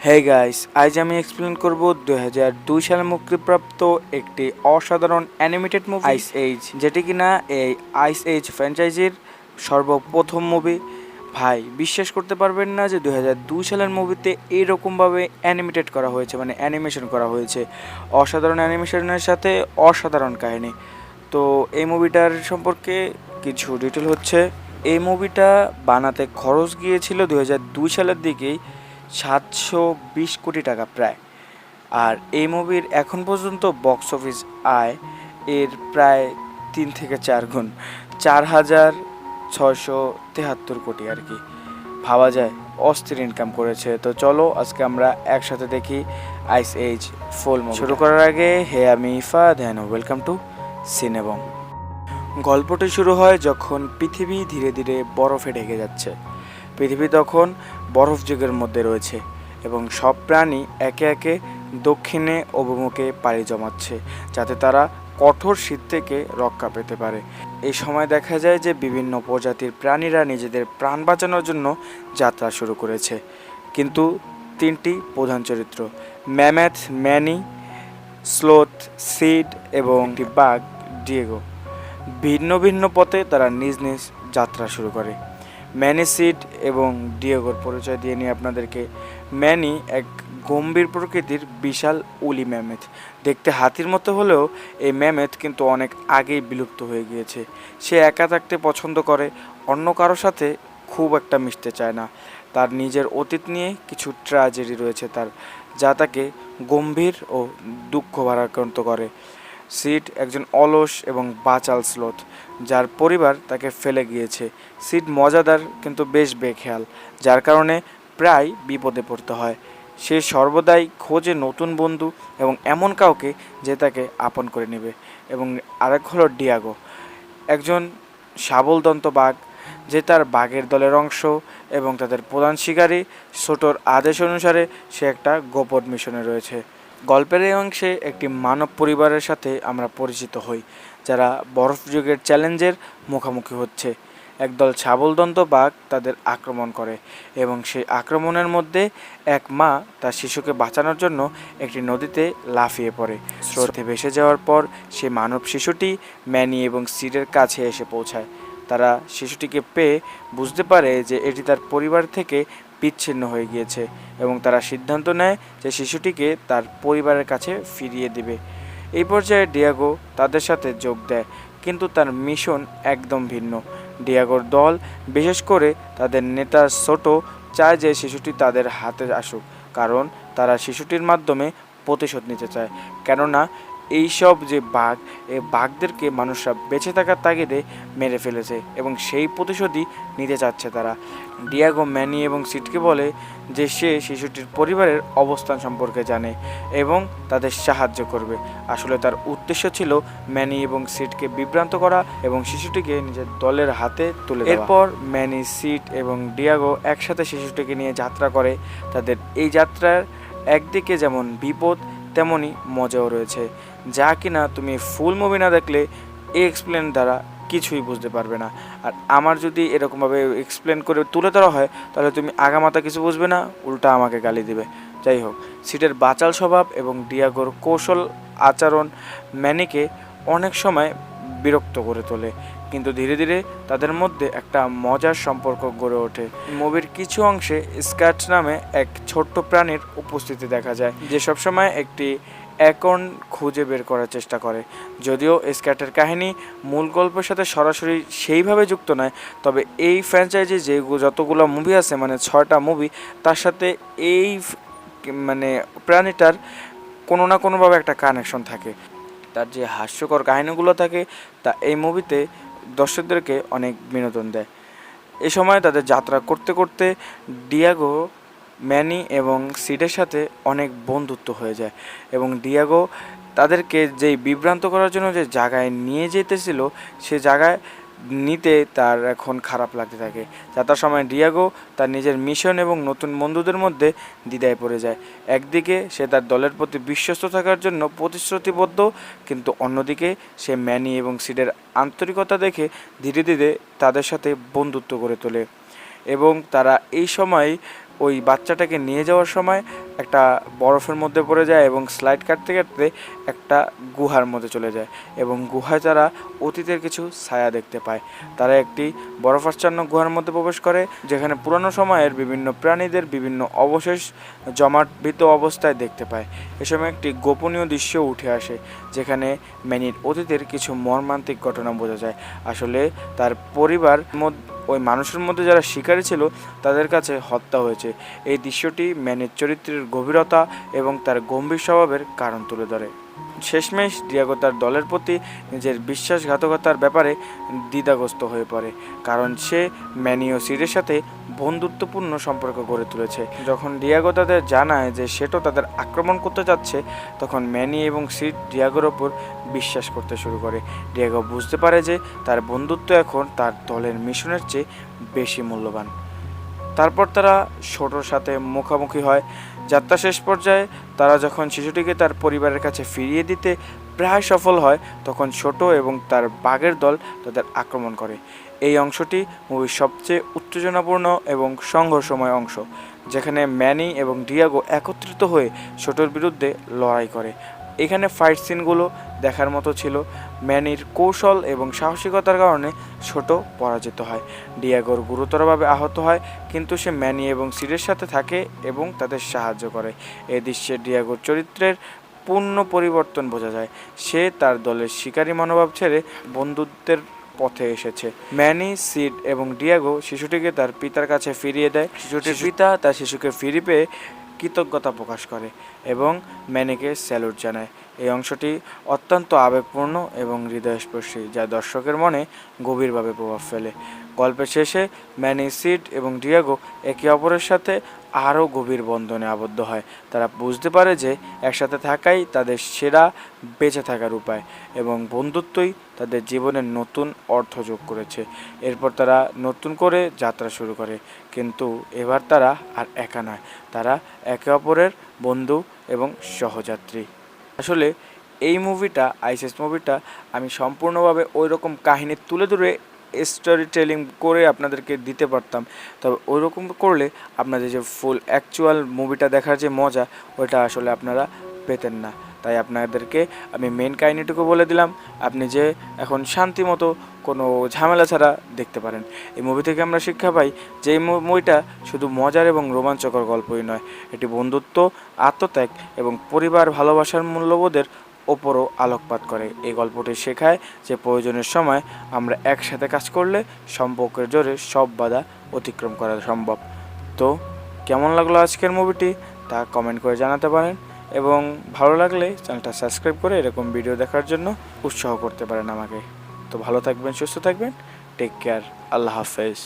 Hey guys, আজ আমি explain করব 2002 সালে মুক্তিপ্রাপ্ত একটি অসাধারণ অ্যানিমেটেড মুভি আইস এজ, যেটি কিনা এই আইস এজ ফ্র্যাঞ্চাইজির সর্বপ্রথম মুভি। ভাই বিশ্বাস করতে পারবেন না যে 2002 সালের মুভিতে এইরকমভাবে অ্যানিমেটেড করা হয়েছে, মানে অ্যানিমেশন করা হয়েছে। অসাধারণ অ্যানিমেশনের সাথে অসাধারণ কাহিনী। তো এই মুভিটার সম্পর্কে কিছু ডিটেল হচ্ছে, এই মুভিটা বানাতে খরচ গিয়েছিল 2002 সালের দিকেই 720 কোটি টাকা প্রায়। আর এই মুভির এখন পর্যন্ত বক্স অফিস আয় এর প্রায় 3 থেকে 4 গুণ, 4673 কোটি আর কি। ভাবা যায় অস্থির ইনকাম করেছে। তো চলো আজকে আমরা একসাথে দেখি আইস এজ ফুল মুভি। শুরু করার আগে হে আমি ইফাদ অ্যান্ড ওয়েলকাম টু সিনেবং। গল্পটি শুরু হয় যখন পৃথিবী ধীরে ধীরে বরফে ঢেকে যাচ্ছে। পৃথিবী তখন বরফ যুগের মধ্যে রয়েছে এবং সব প্রাণী একে একে দক্ষিণে অভিমুখে পাড়ি জমাচ্ছে, যাতে তারা কঠোর শীত থেকে রক্ষা পেতে পারে। এই সময় দেখা যায় যে বিভিন্ন প্রজাতির প্রাণীরা নিজেদের প্রাণ বাঁচানোর জন্য যাত্রা শুরু করেছে। কিন্তু তিনটি প্রধান চরিত্র, ম্যামথ, ম্যানি, স্লোথ, সিড এবং একটি বাঘ ডিয়েগো, ভিন্ন ভিন্ন পথে তারা নিজ নিজ যাত্রা শুরু করে। ম্যানি, সিড এবং ডিয়েগোর পরিচয় দিয়ে নিয়ে আপনাদেরকে। ম্যানি এক গম্ভীর প্রকৃতির বিশাল উলি ম্যামথ। দেখতে হাতির মতো হলেও এই ম্যামথ কিন্তু অনেক আগেই বিলুপ্ত হয়ে গিয়েছে। সে একা থাকতে পছন্দ করে, অন্য কারোর সাথে খুব একটা মিশতে চায় না। তার নিজের অতীত নিয়ে কিছু ট্র্যাজেডি রয়েছে তার, যা তাকে গম্ভীর ও দুঃখ ভারাক্রান্ত করে। সিড একজন অলস এবং বাচাল স্লোথ, যার পরিবার তাকে ফেলে গিয়েছে। সিড মজাদার কিন্তু বেশ বেখেয়াল, যার কারণে প্রায় বিপদে পড়তে হয়। সে সর্বদাই খোঁজে নতুন বন্ধু এবং এমন কাউকে যে তাকে আপন করে নেবে। এবং আরেক হলো ডিয়াগো, একজন শাবলদন্ত বাঘ, যে তার বাঘের দলের অংশ এবং তাদের প্রধান শিকারী। ছোটোর আদেশ অনুসারে সে একটা গোপন মিশনে রয়েছে। গল্পের এই অংশে একটি মানব পরিবারের সাথে আমরা পরিচিত হই, যারা বরফ যুগের চ্যালেঞ্জের মুখোমুখি হচ্ছে। একদল ছাবলদন্ত বাঘ তাদের আক্রমণ করে এবং সেই আক্রমণের মধ্যে এক মা তার শিশুকে বাঁচানোর জন্য একটি নদীতে লাফিয়ে পড়ে। স্রোতে ভেসে যাওয়ার পর সে মানব শিশুটি ম্যানি এবং সিডের কাছে এসে পৌঁছায়। তারা শিশুটিকে পেয়ে বুঝতে পারে যে এটি তার পরিবার থেকে বিচ্ছিন্ন হয়ে গিয়েছে এবং তারা সিদ্ধান্ত নেয় যে শিশুটিকে তার পরিবারের কাছে ফিরিয়ে দেবে। এই পর্যায়ে ডিয়াগো তাদের সাথে যোগ দেয়, কিন্তু তার মিশন একদম ভিন্ন। ডিয়াগোর দল, বিশেষ করে তাদের নেতা সোটো, চায় যে শিশুটি তাদের হাতে আসুক, কারণ তারা শিশুটির মাধ্যমে প্রতিশোধ নিতে চায়। কেননা এইসব যে বাঘ, এই বাঘদেরকে মানুষরা বেঁচে থাকার তাগিদে মেরে ফেলেছে এবং সেই প্রতিশোধই নিতে চাচ্ছে তারা। ডিয়াগো ম্যানি এবং সিডকে বলে যে সে শিশুটির পরিবারের অবস্থান সম্পর্কে জানে এবং তাদের সাহায্য করবে। আসলে তার উদ্দেশ্য ছিল ম্যানি এবং সিডকে বিভ্রান্ত করা এবং শিশুটিকে নিজের দলের হাতে তুলে দেওয়া। এরপর ম্যানি, সিড এবং ডিয়াগো একসাথে শিশুটিকে নিয়ে যাত্রা করে। তাদের এই যাত্রার একদিকে যেমন বিপদ, তেমনই মজাও রয়েছে, যা কিনা তুমি ফুল মুভি না দেখলে এই এক্সপ্লেন দ্বারা কিছুই বুঝতে পারবে না। আর আমার যদি এরকমভাবে এক্সপ্লেন করে তুলে ধরা হয়, তাহলে তুমি আগামাতা কিছু বুঝবে না, উল্টা আমাকে গালি দিবে। যাই হোক, সিটের বাচাল স্বভাব এবং ডিয়াগোর কৌশল আচরণ ম্যানিকে অনেক সময় বিরক্ত করে তোলে, কিন্তু ধীরে ধীরে তাদের মধ্যে একটা মজার সম্পর্ক গড়ে ওঠে। মুভির কিছু অংশে স্ক্যাট নামে এক ছোট্ট প্রাণীর উপস্থিতি দেখা যায়, যে সবসময় একটি অ্যাকর্ন খুঁজে বের করার চেষ্টা করে। যদিও স্ক্যাটের কাহিনী মূল গল্পের সাথে সরাসরি সেইভাবে যুক্ত নয়, তবে এই ফ্র্যাঞ্চাইজি যে যতগুলো মুভি আছে, মানে 6টা মুভি, তার সাথে এই মানে প্রাণীটার কোনো না কোনোভাবে একটা কানেকশন থাকে। তার যে হাস্যকর কাহিনীগুলো থাকে তা এই মুভিতে দর্শকদেরকে অনেক বিনোদন দেয়। এ সময় তাদের যাত্রা করতে করতে ডিয়াগো ম্যানি এবং সিডের সাথে অনেক বন্ধুত্ব হয়ে যায় এবং ডিয়াগো তাদেরকে যেই বিভ্রান্ত করার জন্য যে জায়গায় নিয়ে যেতেছিল, সে জায়গায় নিতে তার এখন খারাপ লাগতে থাকে। যাতার সময় ডিয়াগো তার নিজের মিশন এবং নতুন বন্ধুদের মধ্যে দ্বিধায় পড়ে যায়। একদিকে সে তার দলের প্রতি বিশ্বস্ত থাকার জন্য প্রতিশ্রুতিবদ্ধ, কিন্তু অন্যদিকে সে ম্যানি এবং সিডের আন্তরিকতা দেখে ধীরে ধীরে তাদের সাথে বন্ধুত্ব গড়ে তোলে। এবং তারা এই সময় ওই বাচ্চাটাকে নিয়ে যাওয়ার সময় একটা বরফের মধ্যে পড়ে যায় এবং স্লাইড কাটতে কাটতে একটা গুহার মধ্যে চলে যায় এবং গুহায় তারা অতীতের কিছু ছায়া দেখতে পায়। তারা একটি বরফাচ্ছন্ন গুহার মধ্যে প্রবেশ করে, যেখানে পুরানো সময়ের বিভিন্ন প্রাণীদের বিভিন্ন অবশেষ জমাটভূত অবস্থায় দেখতে পায়। এ সময় একটি গোপনীয় দৃশ্য উঠে আসে, যেখানে ম্যানির অতীতের কিছু মর্মান্তিক ঘটনা বোঝা যায়। আসলে তার পরিবার ওই মানুষের মধ্যে যারা শিকারী ছিল তাদের কাছে হত্যা হয়েছে। এই দৃশ্যটি ম্যানির চরিত্রের গভীরতা এবং তার গম্ভীর স্বভাবের কারণ তুলে ধরে। শেষমেশ ডিয়াগো তার দলের প্রতি নিজের বিশ্বাসঘাতকতার ব্যাপারে দ্বিধাগ্রস্ত হয়ে পড়ে, কারণ সে ম্যানি ও সিডের সাথে বন্ধুত্বপূর্ণ সম্পর্ক গড়ে তুলেছে। যখন ডিয়াগো তাদের জানায় যে সেটো তাদের আক্রমণ করতে যাচ্ছে, তখন ম্যানি এবং সিড ডিয়াগোর ওপর বিশ্বাস করতে শুরু করে। ডিয়াগো বুঝতে পারে যে তার বন্ধুত্ব এখন তার দলের মিশনের চেয়ে বেশি মূল্যবান। তারপর তারা ছোটোর সাথে মুখোমুখি হয়। যাত্রা শেষ পর্যায়ে তারা যখন শিশুটিকে তার পরিবারের কাছে ফিরিয়ে দিতে প্রায় সফল হয়, তখন ছোট এবং তার বাঘের দল তাদের আক্রমণ করে। এই অংশটি মুভির সবচেয়ে উত্তেজনাপূর্ণ এবং সংঘর্ষময় অংশ, যেখানে ম্যানি এবং ডিয়াগো একত্রিত হয়ে ছোটোর বিরুদ্ধে লড়াই করে। এখানে ফাইট সিনগুলো দেখার মতো ছিল। ম্যানির কৌশল এবং সাহসিকতার কারণে ছোট পরাজিত হয়। ডিয়াগোর গুরুতরভাবে আহত হয়, কিন্তু সে ম্যানি এবং সিডের সাথে থাকে এবং তাদের সাহায্য করে। এই দৃশ্যে ডিয়াগোর চরিত্রের পূর্ণ পরিবর্তন বোঝা যায়। সে তার দলের শিকারী মনোভাব ছেড়ে বন্ধুত্বের পথে এসেছে। ম্যানি, সিড এবং ডিয়াগো শিশুটিকে তার পিতার কাছে ফিরিয়ে দেয়। শিশুটির পিতা তার শিশুকে ফিরে পেয়ে কৃতজ্ঞতা প্রকাশ করে এবং ম্যানিকে স্যালুট জানায়। এই অংশটি অত্যন্ত আবেগপূর্ণ এবং হৃদয়স্পর্শী, যা দর্শকের মনে গভীরভাবে প্রভাব ফেলে। গল্পের শেষে ম্যানি, সিড এবং ডিয়াগো একে অপরের সাথে আরও গভীর বন্ধনে আবদ্ধ হয়। তারা বুঝতে পারে যে একসাথে থাকাই তাদের সেরা বেঁচে থাকার উপায় এবং বন্ধুত্বই তাদের জীবনের নতুন অর্থ যোগ করেছে। এরপর তারা নতুন করে যাত্রা শুরু করে, কিন্তু এবার তারা আর একা নয়, তারা একে অপরের বন্ধু এবং সহযাত্রী। আসলে এই মুভিটা, আইস মুভিটা, আমি সম্পূর্ণভাবে ওই রকম কাহিনী তুলে ধরে স্টোরি টেলিং করে আপনাদেরকে দিতে পারতাম, তবে ওই রকম করলে আপনাদের যে ফুল অ্যাকচুয়াল মুভিটা দেখার যে মজা, ওইটা আসলে আপনারা পেতেন না। তাই আপনাদেরকে আমি মেন কাহিনীটুকু বলে দিলাম, আপনি যে এখন শান্তি মতো কোনো ঝামেলা ছাড়া দেখতে পারেন। এই মুভি থেকে আমরা শিক্ষা পাই যে এই মুভিটা শুধু মজার এবং রোমাঞ্চকর গল্পই নয়, এটি বন্ধুত্ব, আত্মত্যাগ এবং পরিবার ভালোবাসার মূল্যবোধের ওপরও আলোকপাত করে। এই গল্পটি শেখায় যে প্রয়োজনের সময় আমরা একসাথে কাজ করলে সম্পর্কের জোরে সব বাধা অতিক্রম করা সম্ভব। তো কেমন লাগলো আজকের মুভিটি তা কমেন্ট করে জানাতে পারেন এবং ভালো লাগলে চ্যানেলটা সাবস্ক্রাইব করে এরকম ভিডিও দেখার জন্য উৎসাহ করতে পারেন আমাকে। তো ভালো থাকবেন, সুস্থ থাকবেন, টেক কেয়ার, আল্লাহ হাফেজ।